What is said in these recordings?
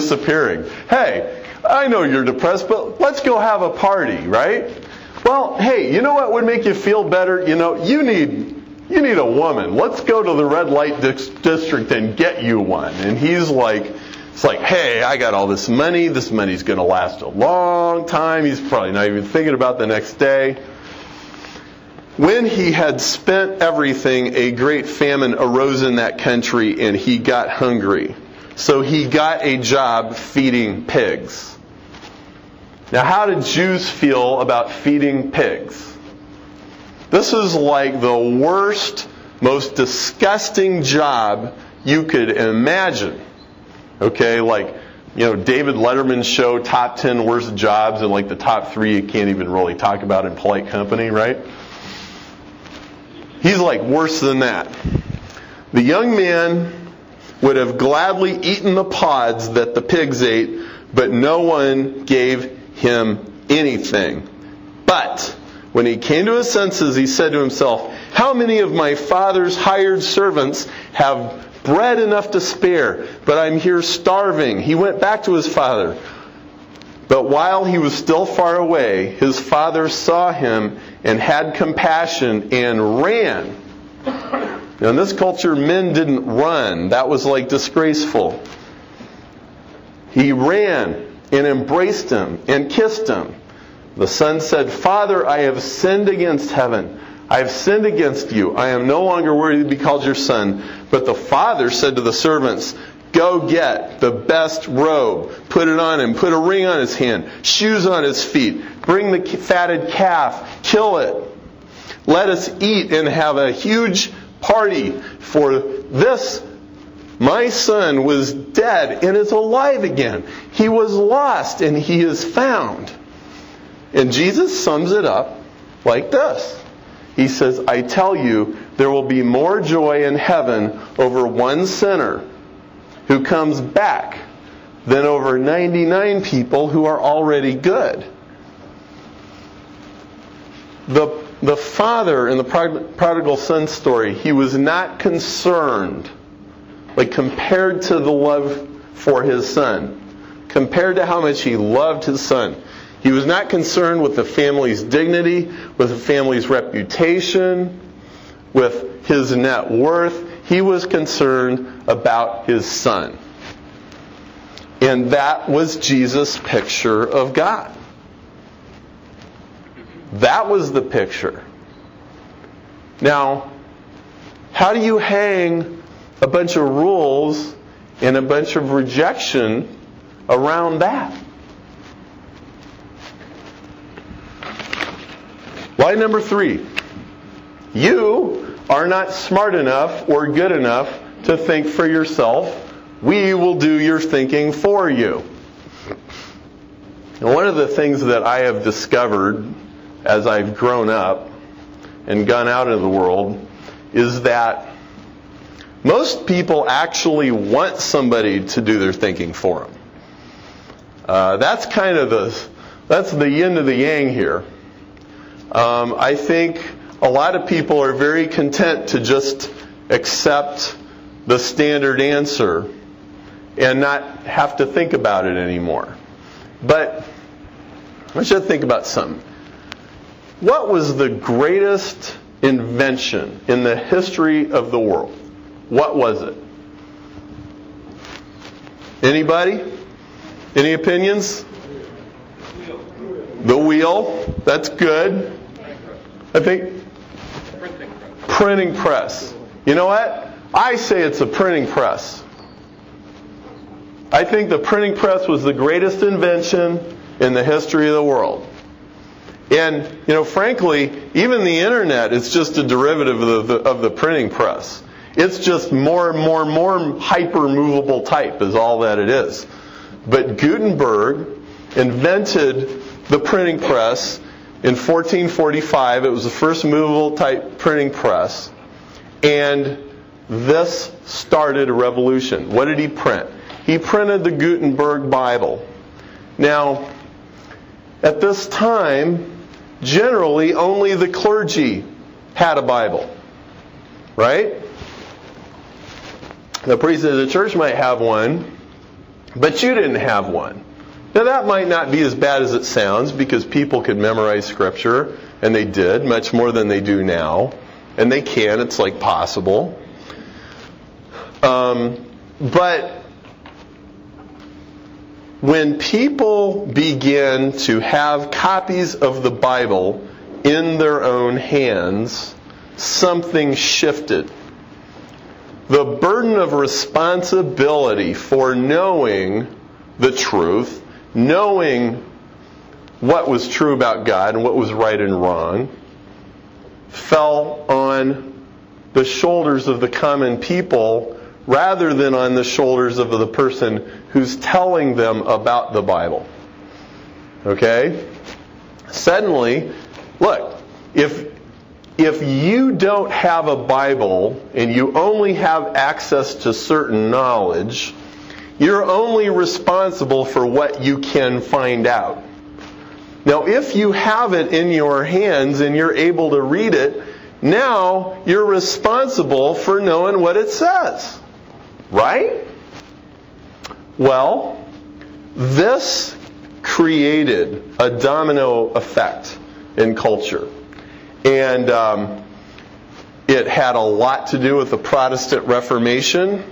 disappearing. Hey, I know you're depressed, but let's go have a party, right? Well, hey, you know what would make you feel better? You need a woman. Let's go to the red light district and get you one. And he's like, it's like, hey, I got all this money. This money's going to last a long time. He's probably not even thinking about the next day. When he had spent everything, a great famine arose in that country, and he got hungry. So he got a job feeding pigs. Now, how did Jews feel about feeding pigs? This is like the worst, most disgusting job you could imagine. Okay, like, David Letterman's show, Top 10 Worst Jobs, and like the top 3 you can't even really talk about in polite company, right? He's like worse than that. The young man would have gladly eaten the pods that the pigs ate, but no one gave him anything. But when he came to his senses, he said to himself, how many of my father's hired servants have bread enough to spare, but I'm here starving? He went back to his father. But while he was still far away, his father saw him and had compassion and ran. Now, in this culture, men didn't run. That was like disgraceful. He ran and embraced him and kissed him. The son said, Father, I have sinned against heaven. I have sinned against you. I am no longer worthy to be called your son. But the father said to the servants, go get the best robe, put it on him, put a ring on his hand, shoes on his feet, bring the fatted calf, kill it. Let us eat and have a huge party, for this my son was dead and is alive again. He was lost and he is found. And Jesus sums it up like this. He says, I tell you, there will be more joy in heaven over one sinner who comes back than over 99 people who are already good. The father in the prodigal son story, he was not concerned, like compared to the love for his son, compared to how much he loved his son. He was not concerned with the family's dignity, with the family's reputation, with his net worth. He was concerned about his son. And that was Jesus' picture of God. That was the picture. Now, how do you hang a bunch of rules and a bunch of rejection around that? Lie number 3. You are not smart enough or good enough to think for yourself. We will do your thinking for you. And one of the things that I have discovered as I've grown up and gone out into the world is that most people actually want somebody to do their thinking for them. That's kind of the yin to the yang here. I think a lot of people are very content to just accept the standard answer and not have to think about it anymore. But I want you to think about something. What was the greatest invention in the history of the world? What was it? Anybody? Any opinions? The wheel. That's good. I think printing press. You know what? I say it's a printing press. I think the printing press was the greatest invention in the history of the world. And, frankly, even the internet is just a derivative of the printing press. It's just more hyper-movable type is all that it is. But Gutenberg invented the printing press in 1445. It was the first movable type printing press. And this started a revolution. What did he print? He printed the Gutenberg Bible. Now, at this time, generally only the clergy had a Bible. Right? The priest of the church might have one, but you didn't have one. Now that might not be as bad as it sounds, because people could memorize Scripture, and they did, much more than they do now. And they can, it's like possible. But when people begin to have copies of the Bible in their own hands, something shifted. The burden of responsibility for knowing the truth, knowing what was true about God and what was right and wrong, fell on the shoulders of the common people rather than on the shoulders of the person who's telling them about the Bible. Okay? Suddenly, look, if you don't have a Bible and you only have access to certain knowledge, you're only responsible for what you can find out. Now, if you have it in your hands and you're able to read it, now you're responsible for knowing what it says. Right? Well, this created a domino effect in culture. And it had a lot to do with the Protestant Reformation.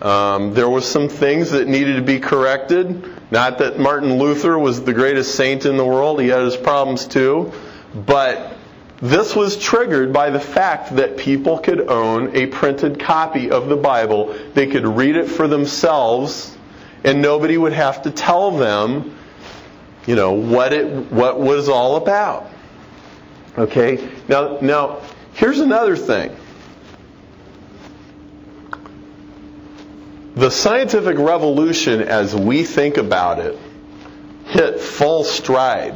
There were some things that needed to be corrected. Not that Martin Luther was the greatest saint in the world. He had his problems too. But this was triggered by the fact that people could own a printed copy of the Bible. They could read it for themselves, and nobody would have to tell them, what was all about. Okay? Now, here's another thing. The scientific revolution, as we think about it, hit full stride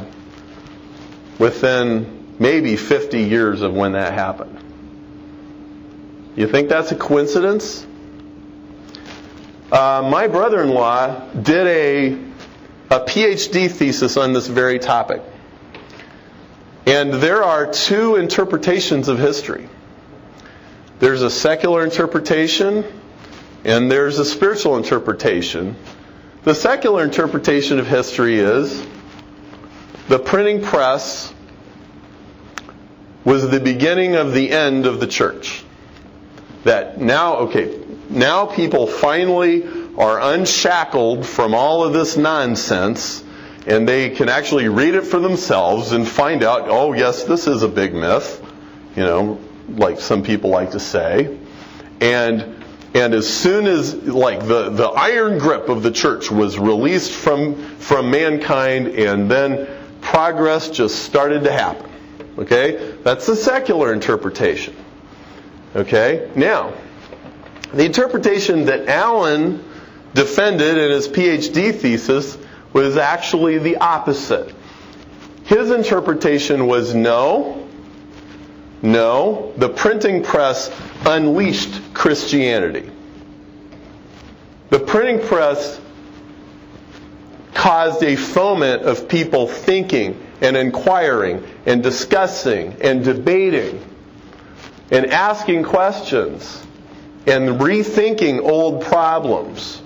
within maybe 50 years of when that happened. You think that's a coincidence? My brother-in-law did a PhD thesis on this very topic. And there are two interpretations of history. There's a secular interpretation, and there's a spiritual interpretation. The secular interpretation of history is the printing press was the beginning of the end of the church. That now people finally are unshackled from all of this nonsense, and they can actually read it for themselves and find out, oh yes, this is a big myth, like some people like to say. And as soon as the iron grip of the church was released from mankind, and then progress just started to happen. Okay? That's the secular interpretation. Okay? Now, the interpretation that Allen defended in his PhD thesis was actually the opposite. His interpretation was no, the printing press unleashed Christianity. The printing press caused a foment of people thinking and inquiring and discussing and debating and asking questions and rethinking old problems.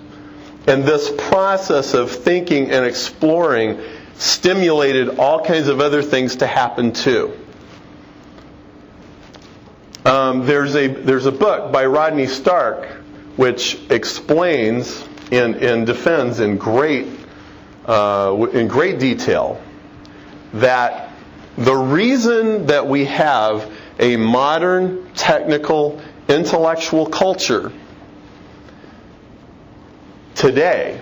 And this process of thinking and exploring stimulated all kinds of other things to happen too. There's a book by Rodney Stark which explains and defends in great detail that the reason that we have a modern, technical, intellectual culture today,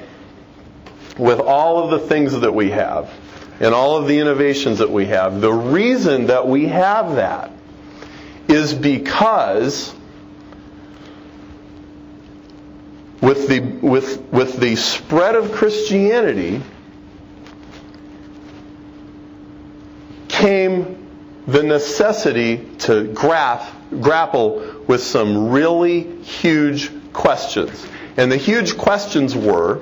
with all of the things that we have and all of the innovations that we have, the reason that we have that is because with the spread of Christianity came the necessity to grapple with some really huge questions. And the huge questions were,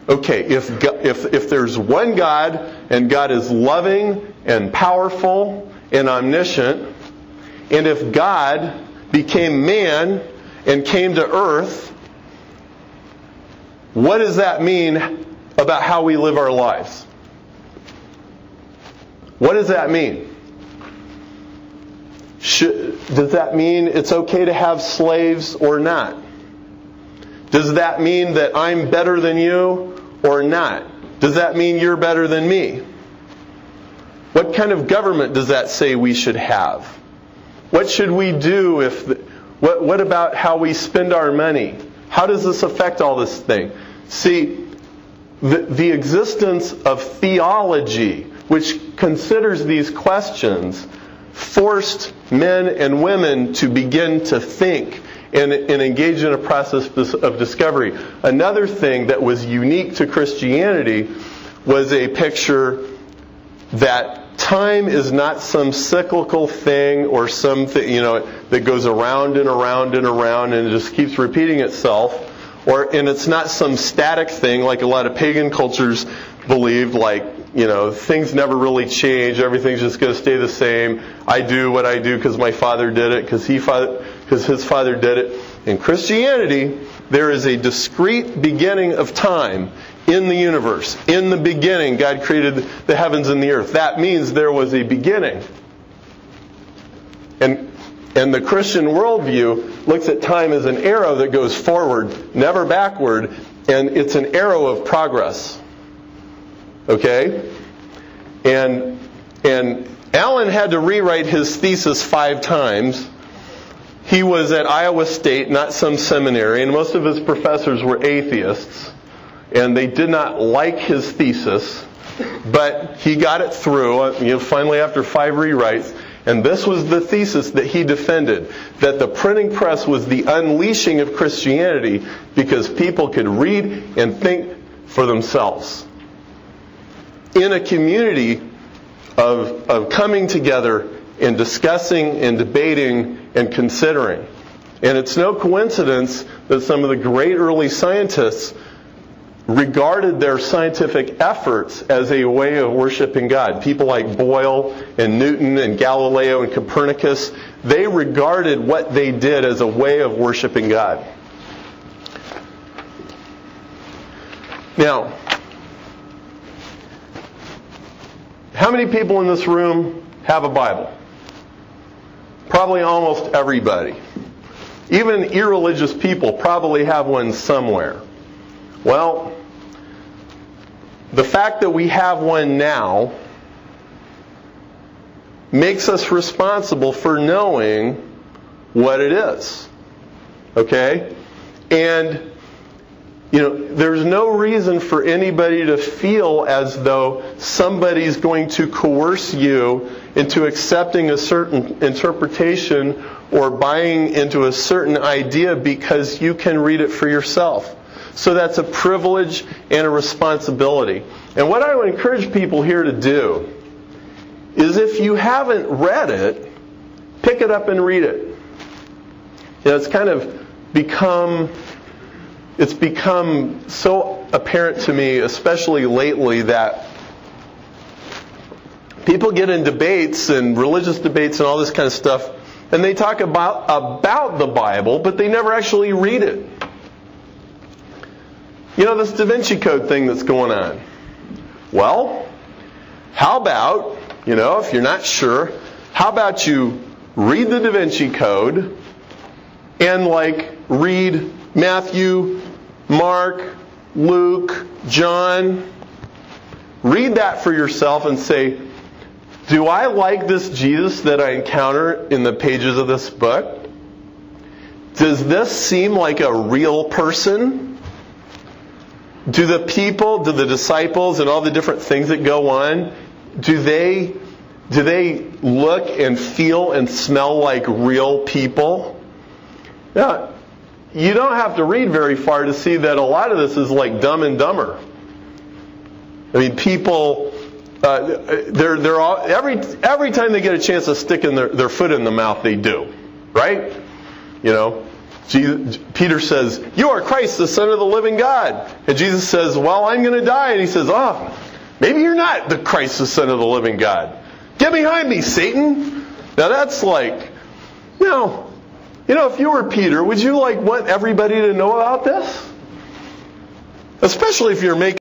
okay, if there's one God, and God is loving and powerful and omniscient, and if God became man and came to earth, what does that mean about how we live our lives? What does that mean? Does that mean it's okay to have slaves or not? Does that mean that I'm better than you or not? Does that mean you're better than me? What kind of government does that say we should have? What should we do what about how we spend our money? How does this affect all this thing? See, the existence of theology, which considers these questions, forced men and women to begin to think and engage in a process of discovery. Another thing that was unique to Christianity was a picture that time is not some cyclical thing or something, that goes around and around and around and it just keeps repeating itself. And it's not some static thing like a lot of pagan cultures believed, things never really change, everything's just going to stay the same. I do what I do because my father did it, because his father did it. In Christianity, there is a discrete beginning of time in the universe. In the beginning, God created the heavens and the earth. That means there was a beginning. And the Christian worldview looks at time as an arrow that goes forward, never backward, and it's an arrow of progress. Okay? And Alan had to rewrite his thesis 5 times. He was at Iowa State, not some seminary, and most of his professors were atheists. And they did not like his thesis, but he got it through, finally after 5 rewrites. And this was the thesis that he defended, that the printing press was the unleashing of Christianity because people could read and think for themselves. In a community of coming together and discussing and debating and considering. And it's no coincidence that some of the great early scientists regarded their scientific efforts as a way of worshiping God. People like Boyle and Newton and Galileo and Copernicus, they regarded what they did as a way of worshiping God. Now, how many people in this room have a Bible? Probably almost everybody. Even irreligious people probably have one somewhere. Well, the fact that we have one now makes us responsible for knowing what it is. Okay? And, there's no reason for anybody to feel as though somebody's going to coerce you into accepting a certain interpretation or buying into a certain idea because you can read it for yourself. So that's a privilege and a responsibility. And what I would encourage people here to do is if you haven't read it, pick it up and read it. It's kind of become so apparent to me, especially lately, that people get in debates and religious debates and all this kind of stuff, and they talk about the Bible, but they never actually read it. This Da Vinci Code thing that's going on. Well, how about, if you're not sure, how about you read the Da Vinci Code and read Matthew, Mark, Luke, John. Read that for yourself and say, do I like this Jesus that I encounter in the pages of this book? Does this seem like a real person? Do the people, do the disciples, and all the different things that go on, do they look and feel and smell like real people? Now, you don't have to read very far to see that a lot of this is like Dumb and Dumber. I mean, people, they're all, every time they get a chance to stick their foot in the mouth, they do, right? Peter says, "You are Christ, the Son of the living God." And Jesus says, "Well, I'm going to die." And he says, "Oh, maybe you're not the Christ, the Son of the living God. Get behind me, Satan." Now that's if you were Peter, would you want everybody to know about this? Especially if you're making